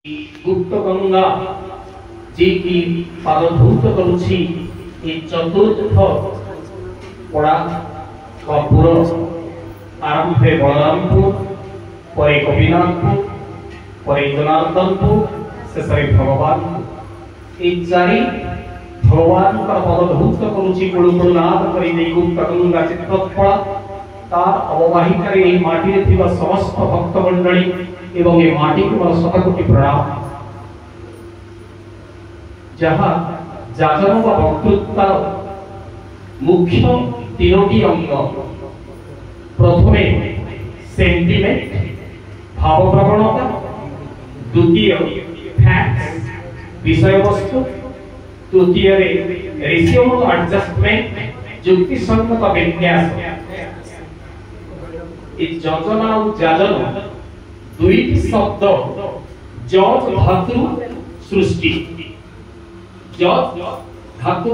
गुप्त गंगा जी की पादधूत करुछि ये चतुर्थ पड़ा कपूर आरंभे बलरामपुर परे गोपीनाथपुर परे जनार्दनपुर शेषे भगवान ये चारि भगवान का पदधूत करुछि गुणुगुणनाद करि देई गुप्त गंगा चित्तफला तार अववाहिका रे माटी रे थिबा समस्त भक्त मंडली एवं ये माटी को मोर शतकोटि प्रणाम जहाँ जाजन व वक्तृत्व मुख्य तीनोटी अंग प्रथमे सेंटिमेंट भाव प्रवणता द्वितीय फैक्ट्स विषय वस्तु तृतीय रेशियो एडजस्टमेंट युक्ति संगत विन्यास इस योजना और जाजन दुईटी शब्द जज धातु सृष्टि जज धातु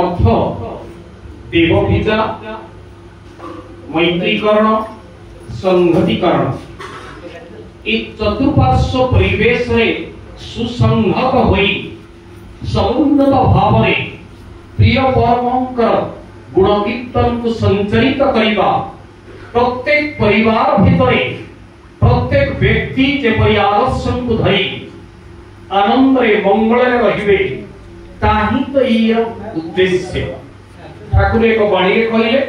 अर्थ देवबीजा मैत्रीकरण संहतिकरण एक चतुर्पार्श्व परिवेश रे सुसंहत होई समुन्नत भाव रे प्रिय परमंकर गुण कीर्तन को संचरित करिबा प्रत्येक परिवार भितरे प्रत्येक व्यक्ति जेपरि आदर्श को धरी आनंद रे मंगल रे रहिबे ताही तो ये उद्देश्य ठाकुर एक बाणी रे कहिले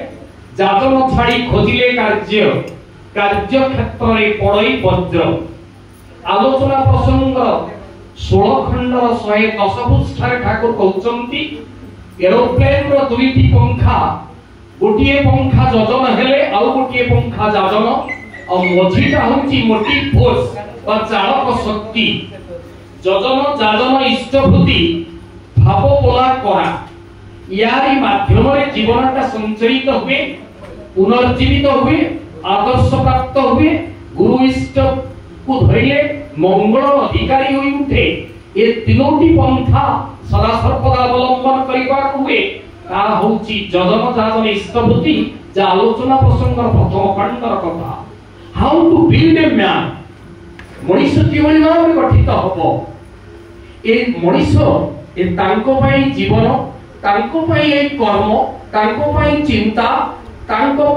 जाजन छाड़ी खोजिले कार्य क्षेत्र रे पड़ई वज्र आलोचना प्रसंग 16 खंड 110 पृष्ठ ठाकुर कहउचंती एरोप्लेन रो दुईटी पंखा गोटिए पंखा योजन हेले आ गोटिए पंखा जाजन और मझीटा होची मोटी फोर्स और चालक शक्ति योजन जाजन इष्टभूति भाव बोला करा यारी माध्यम रे जीवनटा संचरित हुए पुनर्जीवित हुए आदर्श प्राप्त हुए गुरु इष्ट को धरिले मंगल अधिकारी होई उठे ए तीनोटी पंथा सदा सर्वदा अवलंबन करिबा हुए ता होची योजन जाजन इष्टभूति जा आलोचना प्रसंग प्रथम खंडर कथा how to build a man मनुष्य किभଳି भाବରେ ଗଠିତ ହବ ए मनुष्य ए तांको पई जीवन तांको पई ए कर्म तांको पई चिंता तांको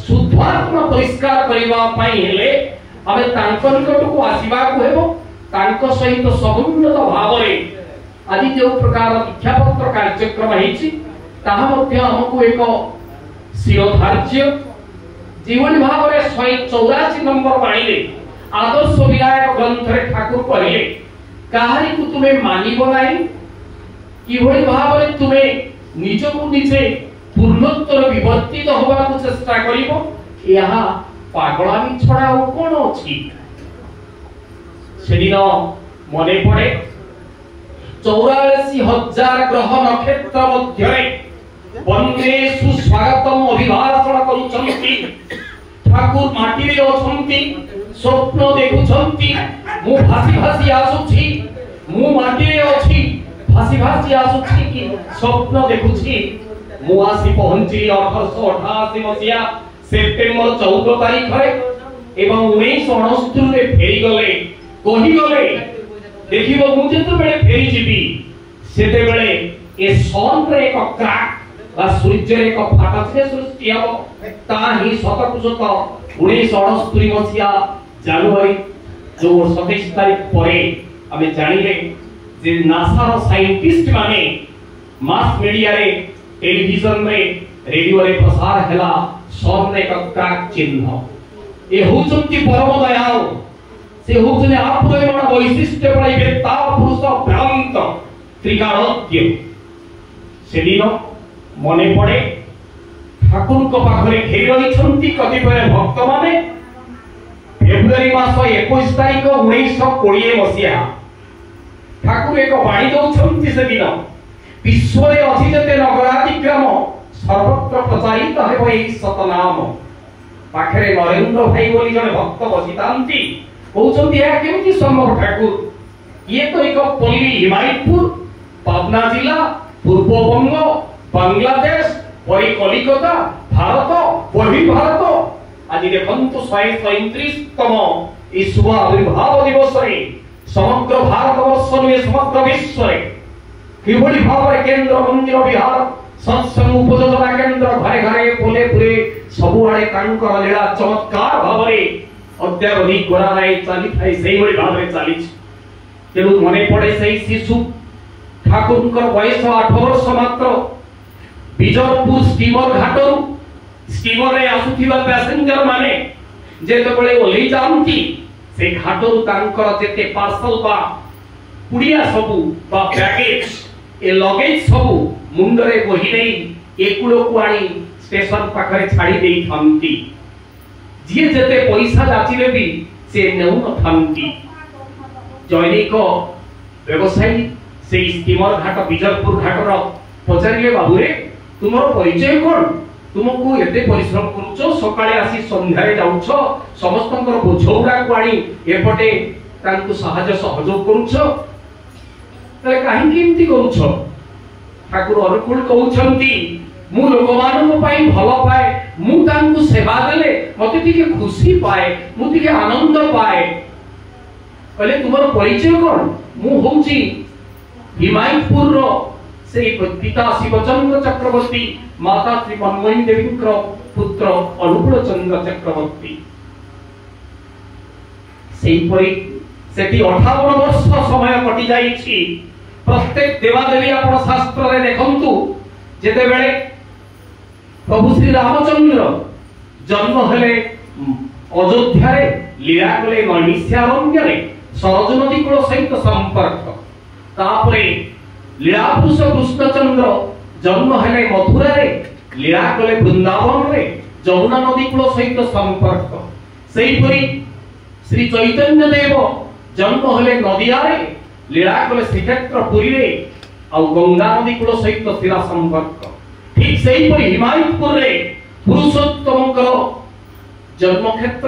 शुद्धात्मा परिष्कार करिवा पई हेले आमे तांको निकट को आसीबा को हेबो तांको सहित समुन्नत भावरे आदि जो प्रकार दीक्षापत्र कार्यक्रम हेछि ताहा मध्ये हमकु एक शिरोधार्य जीवन भाव रे 184 नंबर बाणी आदर्श विनायक ग्रंथ रे ठाकुर कहले काहारी को तुमे मानिबो नाही किभଳି भाव रे तुमे निजको निजे पूर्णत्तर विवर्तित होबा को चेष्टा करिवो यहा पागलामी छडा ओ कोन अछि सेदिन मने पड़े 84,000 ग्रह नक्षत्र मध्यरे वंदे सुस्वागतम अभिभाषण करूछंती ठाकुर माटी रे अछंती स्वप्न देखुछंती मु भासी भासी आसुछि मु माटी रे अछि भासी भासी आसुछि कि स्वप्न देखुछि मु आसी पहुंची 1888 मसिया सेप्टेम्बर 14 तारिख रे एवं 1969 रे फेरी गले कहि गले देखिबो मु जेते बेले फेरी जिबी सेते बेले ए सन रे एक क्रैक बा सूर्य रे एक फाटा से सृष्टि हो ताही शतकुशत 1969 मसिया जनवरी जो 27 तारिख परे हमें जानिले जे नासा रो साइंटिस्ट माने मास मीडिया रे टेलीविजन रे रेडियो रे प्रसार हैला सन रे एक क्रैक चिन्ह ए होचंती परम दयाल से होचने आपरे बड़ वैशिष्ट्य पड़ाइबे ता पुरुष भ्रांत त्रिकाणज्ञ सेदिन मने पड़े ठाकुर को पाखरे घेरी रहिछंती कतिपय भक्त माने फेब्रुआरी मास 21 तारिख 1920 मसिया ठाकुर एक बाणी दउछंती सेदिन विश्व रे अछि जते नगरादिक्रम सर्वत्र प्रचारित हेबो एई सतनाम पाखरे नरेंद्र भाई बोली जने भक्त बसितांती कहउछंती या केमति संभव ठाकुर ये तो एक पल्ली हिमायतपुर पाबना जिला पूर्व बंग बांग्लादेश परी कलिकता भारत बहि भारत आज देखंतु 137तम ई शुभ आविर्भाव दिवस रे समग्र भारतवर्ष नुहे समग्र विश्व किभली भाव केन्द्र मंदिर विहार सत्संग उपयोजना केन्द्र घरे घरे पुले पुरे सबुआड़े तांकर लीला चमत्कार भाव अद्यावधि कराई चली थाए से भाव चली तेणु मन पड़े से शिशु ठाकुर बयस 8 वर्ष मात्र विजयपुर स्टीमर घाटरू स्टीमर रे आसुथिबा पैसेंजर माने जेतेबेले ओली जांती से घाटरू तांकर जेते पार्सल बा पुड़िया सबु बा बैगेज ए लगेज सबु मुंडरे बोही नै एकुलो कुआणी स्टेशन पाखरे छाड़ी देई थांती जे जेते पैसा जाचिले भी से नेउ न थांती जैनिक व्यवसायी से स्टीमर घाट विजयपुर घाटर पचारिले बाबूरे तुमर परिचय कोन तुमको एते परिश्रम करूछो सकाळे आसी संध्यारे जाउछो समस्तंकर बोझौडा कुआणी एपटे तांकु सहाय्य सहयोग करूछो तले काहे किमती करूछो ठाकुर अनुकूल कहउछंती मु लोकमानन पई भलो पाए मु तांकु सेवा देले मते तिके खुशी पाए मु तिके आनंद पाए कहले तुमर परिचय कोन मु होउची हिमायतपुर रो से पिता शिवचंद्र चक्रवर्ती माता श्री मनमोहिनी देवी पुत्र अनुकूल चंद्र चक्रवर्ती सेहीपरि सेठी 58 वर्ष समय कटि जाईछि प्रत्येक देवादेवी आपण शास्त्र रे देखंतु जेते बेले प्रभु श्री रामचंद्र जन्म हेले अयोध्या रे लीला कले मनीष्यारण्य रे सरज नदी कूल सहित संपर्क तापरे लीला पुरुष कृष्णचंद्र जन्म हेले मथुरा रे लीला कले वृंदावन रे जमुना नदी कूल सहित संपर्क सेहीपरि श्री चैतन्य देव जन्म हेले नदिया रे लीला कले श्रीक्षेत्रपुरी रे आ गंगा नदी कूल सहित स्थिर संपर्क ठीक सेहीपरि हिमायतपुर रे पुरुषोत्तम जन्म क्षेत्र